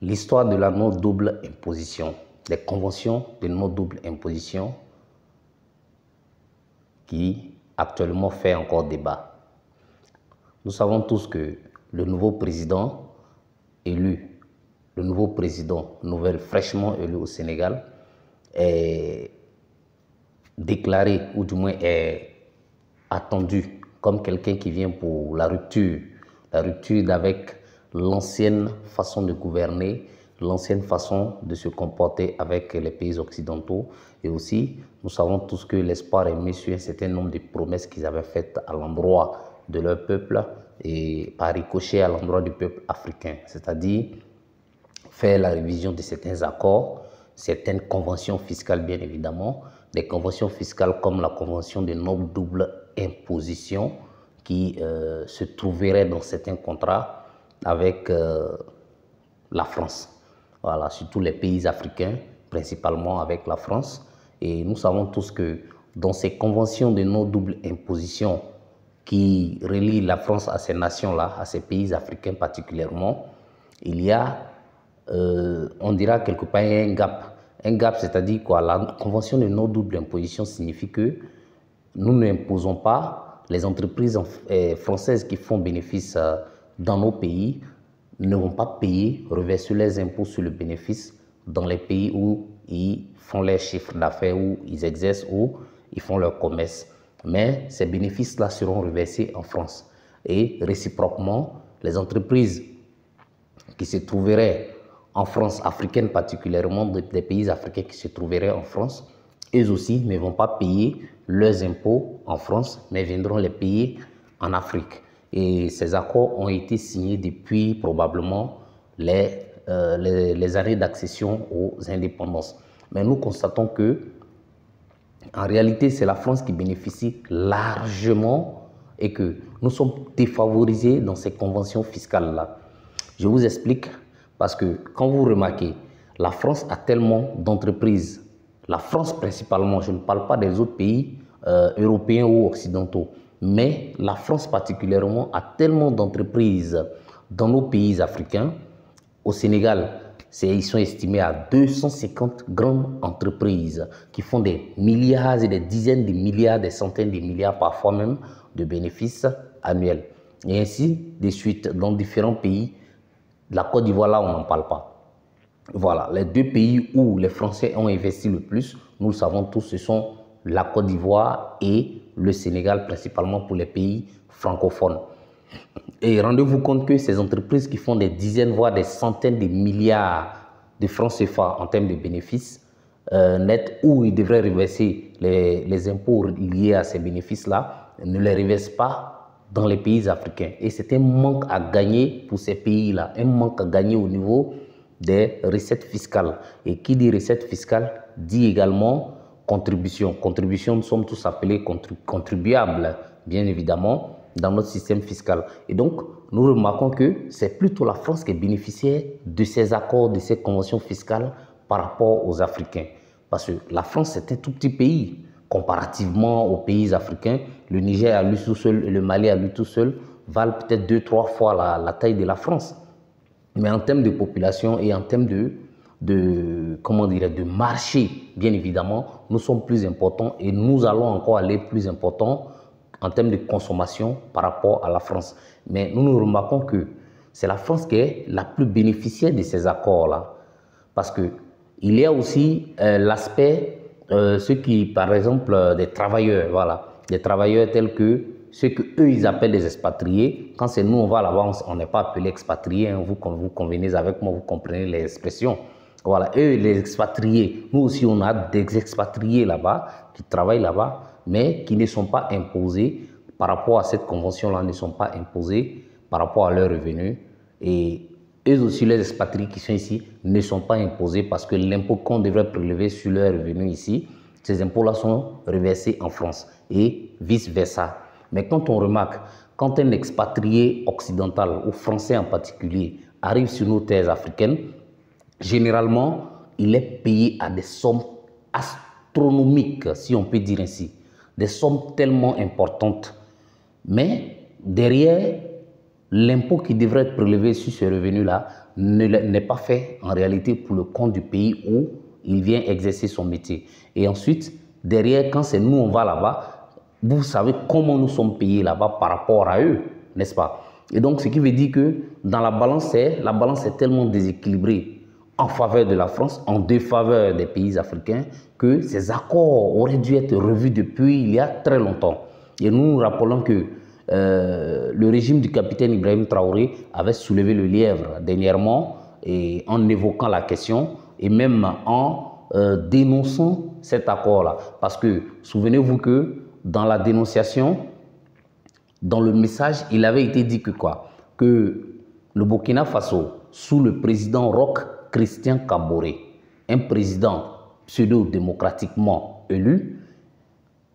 l'histoire de la non-double imposition, des conventions de non-double imposition qui actuellement fait encore débat. Nous savons tous que le nouveau président élu, le nouveau président nouvel fraîchement élu au Sénégal est déclaré, ou du moins est attendu comme quelqu'un qui vient pour la rupture avec l'ancienne façon de gouverner, l'ancienne façon de se comporter avec les pays occidentaux. Et aussi, nous savons tous que l'espoir est mis sur un certain nombre de promesses qu'ils avaient faites à l'endroit de leur peuple et par ricochet à l'endroit du peuple africain, c'est-à-dire faire la révision de certains accords, certaines conventions fiscales bien évidemment, des conventions fiscales comme la convention de non-double imposition qui se trouverait dans certains contrats avec la France. Voilà, surtout les pays africains, principalement avec la France. Et nous savons tous que dans ces conventions de non-double imposition qui relient la France à ces nations-là, à ces pays africains particulièrement, il y a, on dira quelque part, un gap. Un gap, c'est-à-dire quoi? La convention de non-double imposition signifie que nous n'imposons pas les entreprises françaises qui font bénéfice dans nos pays ne vont pas payer, reverser les impôts sur le bénéfice dans les pays où ils font leurs chiffres d'affaires, où ils exercent, où ils font leur commerce. Mais ces bénéfices-là seront reversés en France. Et réciproquement, les entreprises qui se trouveraient en France, africaines particulièrement, des pays africains qui se trouveraient en France, eux aussi ne vont pas payer leurs impôts en France, mais viendront les payer en Afrique. Et ces accords ont été signés depuis probablement les années d'accession aux indépendances. Mais nous constatons que, en réalité, c'est la France qui bénéficie largement et que nous sommes défavorisés dans ces conventions fiscales-là. Je vous explique parce que quand vous remarquez, la France a tellement d'entreprises, la France principalement, je ne parle pas des autres pays européens ou occidentaux, mais la France particulièrement a tellement d'entreprises dans nos pays africains. Au Sénégal, ils sont estimés à 250 grandes entreprises qui font des milliards et des dizaines de milliards, des centaines de milliards, parfois même, de bénéfices annuels. Et ainsi de suite, dans différents pays. La Côte d'Ivoire, là, on n'en parle pas. Voilà, les deux pays où les Français ont investi le plus, nous le savons tous, ce sont la Côte d'Ivoire et le Sénégal, principalement pour les pays francophones. Et rendez-vous compte que ces entreprises qui font des dizaines, voire des centaines de milliards de francs CFA en termes de bénéfices nets, où ils devraient reverser les impôts liés à ces bénéfices-là, ne les reversent pas dans les pays africains. Et c'est un manque à gagner pour ces pays-là, un manque à gagner au niveau des recettes fiscales. Et qui dit recettes fiscales dit également contribution. Contribution, nous sommes tous appelés contribuables, bien évidemment, dans notre système fiscal. Et donc, nous remarquons que c'est plutôt la France qui est bénéficiaire de ces accords, de ces conventions fiscales par rapport aux Africains. Parce que la France, c'est un tout petit pays. Comparativement aux pays africains, le Niger à lui tout seul et le Mali à lui tout seul valent peut-être 2-3 fois la taille de la France. Mais en termes de population et en termes de marché, bien évidemment, nous sommes plus importants et nous allons encore aller plus importants en termes de consommation par rapport à la France. Mais nous remarquons que c'est la France qui est la plus bénéficiaire de ces accords-là. Parce qu'il y a aussi l'aspect ceux qui, par exemple, des travailleurs, voilà, des travailleurs tels que ceux qu'eux, ils appellent les expatriés. Quand c'est nous, on va là-bas, on n'est pas appelé expatriés, hein, vous convenez avec moi, vous comprenez les expressions. Voilà, eux, les expatriés, nous aussi, on a des expatriés là-bas, qui travaillent là-bas, mais qui ne sont pas imposés par rapport à cette convention-là, ne sont pas imposés par rapport à leurs revenus. Et eux aussi, les expatriés qui sont ici ne sont pas imposés parce que l'impôt qu'on devrait prélever sur leurs revenus ici, ces impôts-là sont reversés en France et vice-versa. Mais quand on remarque, quand un expatrié occidental ou français en particulier arrive sur nos terres africaines, généralement, il est payé à des sommes astronomiques, si on peut dire ainsi. Des sommes tellement importantes. Mais derrière, l'impôt qui devrait être prélevé sur ce revenu-là n'est pas fait en réalité pour le compte du pays où il vient exercer son métier. Et ensuite, derrière, quand c'est nous, on va là-bas, vous savez comment nous sommes payés là-bas par rapport à eux, n'est-ce pas? Et donc, ce qui veut dire que dans la balance est tellement déséquilibrée en faveur de la France, en défaveur des pays africains, que ces accords auraient dû être revus depuis il y a très longtemps. Et nous rappelons que le régime du capitaine Ibrahim Traoré avait soulevé le lièvre dernièrement et en évoquant la question et même en dénonçant cet accord-là. Parce que souvenez-vous que dans la dénonciation, dans le message, il avait été dit que quoi? Que le Burkina Faso, sous le président Roch Christian Kaboré, un président pseudo-démocratiquement élu,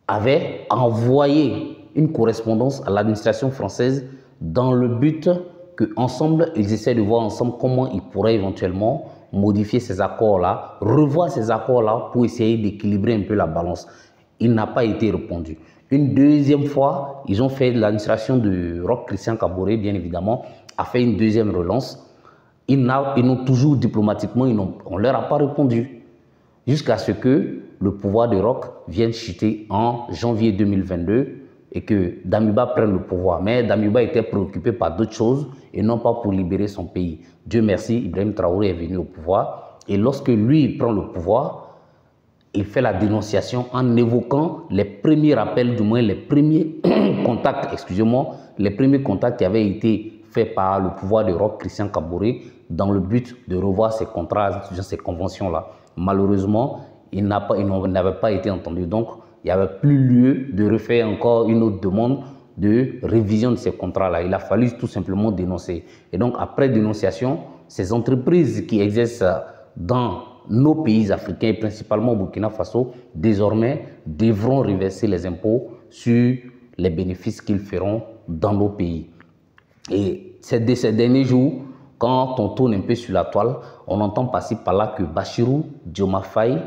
avait envoyé une correspondance à l'administration française dans le but qu'ensemble, ils essaient de voir ensemble comment ils pourraient éventuellement modifier ces accords-là, revoir ces accords-là pour essayer d'équilibrer un peu la balance. Il n'a pas été répondu. Une deuxième fois, ils ont fait l'administration de Roch Christian Kaboré, bien évidemment, a fait une deuxième relance. Ils n'ont toujours diplomatiquement, on ne leur a pas répondu. Jusqu'à ce que le pouvoir de Roch vienne chuter en janvier 2022 et que Damiba prenne le pouvoir. Mais Damiba était préoccupé par d'autres choses et non pas pour libérer son pays. Dieu merci, Ibrahim Traoré est venu au pouvoir. Et lorsque lui il prend le pouvoir, il fait la dénonciation en évoquant les premiers rappels, du moins les premiers contacts, excusez-moi, les premiers contacts qui avaient été faits par le pouvoir de Roch Christian Kaboré dans le but de revoir ces contrats, ces conventions-là. Malheureusement, ils n'avaient pas été entendus. Donc, il n'y avait plus lieu de refaire encore une autre demande de révision de ces contrats-là. Il a fallu tout simplement dénoncer. Et donc, après dénonciation, ces entreprises qui exercent dans nos pays africains, et principalement au Burkina Faso, désormais devront reverser les impôts sur les bénéfices qu'ils feront dans nos pays. Et ces derniers jours, quand on tourne un peu sur la toile, on entend passer par là que Bassirou Diomaye Faye,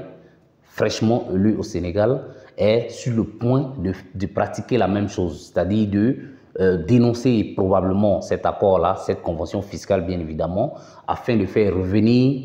fraîchement élu au Sénégal, est sur le point de pratiquer la même chose, c'est-à-dire de dénoncer probablement cet accord-là, cette convention fiscale bien évidemment, afin de faire revenir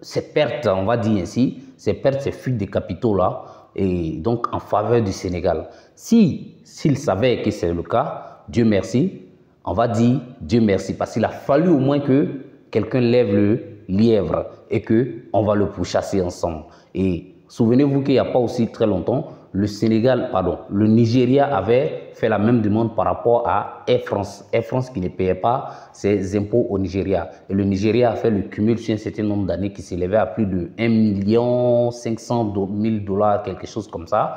ces pertes, on va dire ainsi, ces pertes, ces fuites des capitaux-là, et donc en faveur du Sénégal. S'il savait que c'est le cas, Dieu merci, on va dire Dieu merci, parce qu'il a fallu au moins que quelqu'un lève le lièvre et qu'on va le pourchasser ensemble. Et souvenez-vous qu'il n'y a pas aussi très longtemps, le Nigeria avait fait la même demande par rapport à Air France. Air France qui ne payait pas ses impôts au Nigeria. Et le Nigeria a fait le cumul sur un certain nombre d'années qui s'élevait à plus de 1 500 000 $, quelque chose comme ça,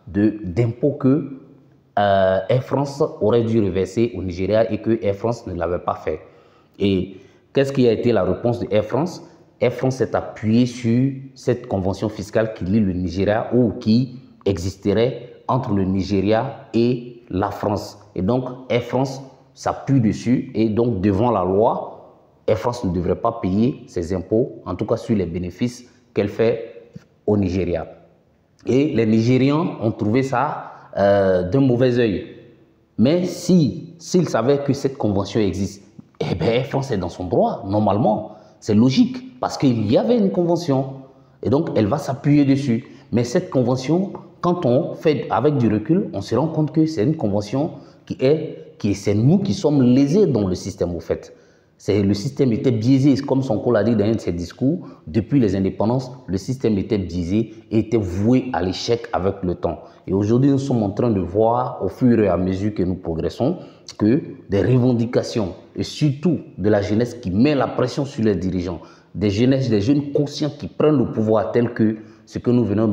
d'impôts que Air France aurait dû reverser au Nigeria et que Air France ne l'avait pas fait. Et qu'est-ce qui a été la réponse de Air France? Air France s'est appuyé sur cette convention fiscale qui lie le Nigeria ou qui existerait entre le Nigeria et la France. Et donc, Air France s'appuie dessus et donc, devant la loi, Air France ne devrait pas payer ses impôts, en tout cas sur les bénéfices qu'elle fait au Nigeria. Et les Nigérians ont trouvé ça d'un mauvais œil. Mais s'ils savaient que cette convention existe, eh bien, Air France est dans son droit, normalement. C'est logique, parce qu'il y avait une convention. Et donc, elle va s'appuyer dessus. Mais cette convention, quand on fait avec du recul, on se rend compte que c'est une convention c'est nous qui sommes lésés dans le système, au fait. Le système était biaisé, comme Sonko l'a dit dans un de ses discours, depuis les indépendances, le système était biaisé et était voué à l'échec avec le temps. Et aujourd'hui, nous sommes en train de voir, au fur et à mesure que nous progressons, que des revendications, et surtout de la jeunesse qui met la pression sur les dirigeants, des jeunes conscients qui prennent le pouvoir tel que ce que nous venons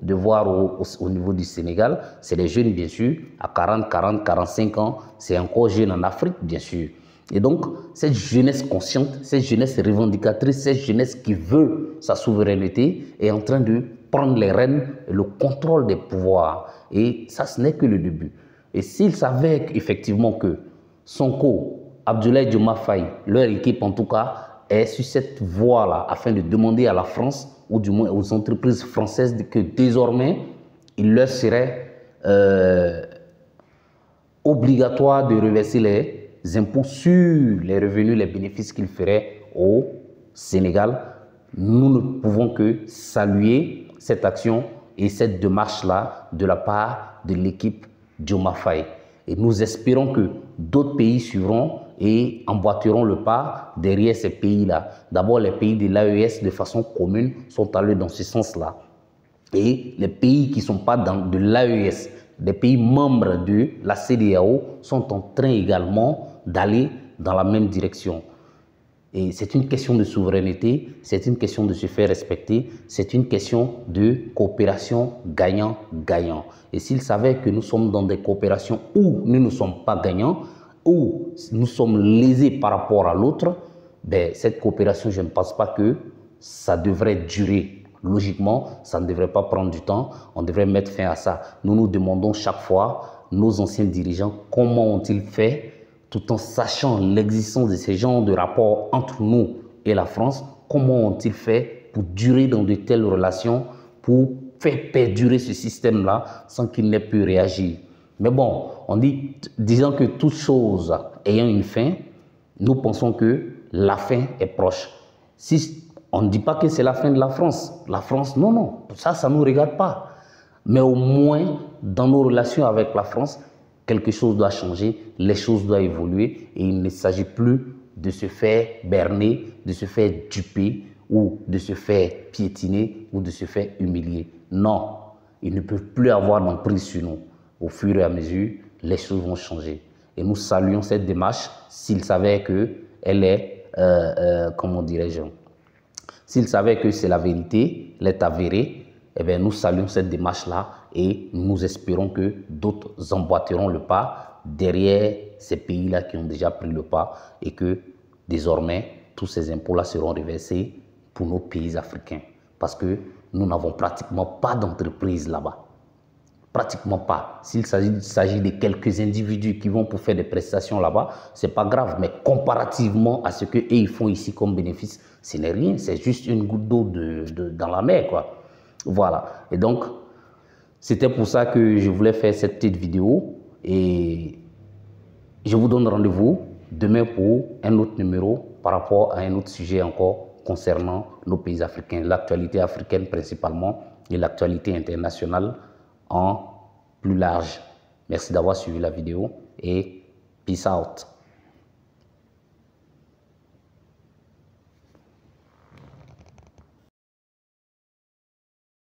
de voir au niveau du Sénégal, c'est des jeunes bien sûr, à 45 ans, c'est encore jeune en Afrique bien sûr. Et donc, cette jeunesse consciente, cette jeunesse revendicatrice, cette jeunesse qui veut sa souveraineté est en train de prendre les rênes et le contrôle des pouvoirs. Et ça, ce n'est que le début. Et s'ils savaient effectivement que Sonko, Abdoulaye Diomaye Faye, leur équipe en tout cas, est sur cette voie-là afin de demander à la France, ou du moins aux entreprises françaises, que désormais, il leur serait obligatoire de reverser les impôts sur les revenus, les bénéfices qu'il ferait au Sénégal. Nous ne pouvons que saluer cette action et cette démarche-là de la part de l'équipe Diomaye Faye. Et nous espérons que d'autres pays suivront et emboîteront le pas derrière ces pays-là. D'abord, les pays de l'AES, de façon commune, sont allés dans ce sens-là. Et les pays qui ne sont pas de l'AES, des pays membres de la CEDEAO, sont en train également d'aller dans la même direction. Et c'est une question de souveraineté, c'est une question de se faire respecter, c'est une question de coopération gagnant-gagnant. Et s'ils savaient que nous sommes dans des coopérations où nous ne sommes pas gagnants, où nous sommes lésés par rapport à l'autre, ben, cette coopération, je ne pense pas que ça devrait durer. Logiquement, ça ne devrait pas prendre du temps, on devrait mettre fin à ça. Nous nous demandons chaque fois, nos anciens dirigeants, comment ont-ils fait, tout en sachant l'existence de ces genres de rapports entre nous et la France, comment ont-ils fait pour durer dans de telles relations, pour faire perdurer ce système-là sans qu'il n'ait pu réagir. Mais bon, on dit, disant que toute chose ayant une fin, nous pensons que la fin est proche. Si on ne dit pas que c'est la fin de la France. La France, non, ça ne nous regarde pas. Mais au moins, dans nos relations avec la France, quelque chose doit changer, les choses doivent évoluer et il ne s'agit plus de se faire berner, de se faire duper ou de se faire piétiner ou de se faire humilier. Non, ils ne peuvent plus avoir d'emprise sur nous. Au fur et à mesure, les choses vont changer. Et nous saluons cette démarche s'ils savaient qu'elle est, comment dirais-je, s'ils savaient que c'est la vérité, elle est avérée, eh bien, nous saluons cette démarche-là et nous espérons que d'autres emboîteront le pas derrière ces pays-là qui ont déjà pris le pas et que désormais, tous ces impôts-là seront reversés pour nos pays africains. Parce que nous n'avons pratiquement pas d'entreprise là-bas. Pratiquement pas. S'il s'agit de quelques individus qui vont pour faire des prestations là-bas, ce n'est pas grave. Mais comparativement à ce qu'eux ils font ici comme bénéfice, ce n'est rien. C'est juste une goutte d'eau dans la mer, quoi. Voilà. Et donc, c'était pour ça que je voulais faire cette petite vidéo. Et je vous donne rendez-vous demain pour un autre numéro par rapport à un autre sujet encore concernant nos pays africains. L'actualité africaine principalement et l'actualité internationale en plus large. Merci d'avoir suivi la vidéo et peace out.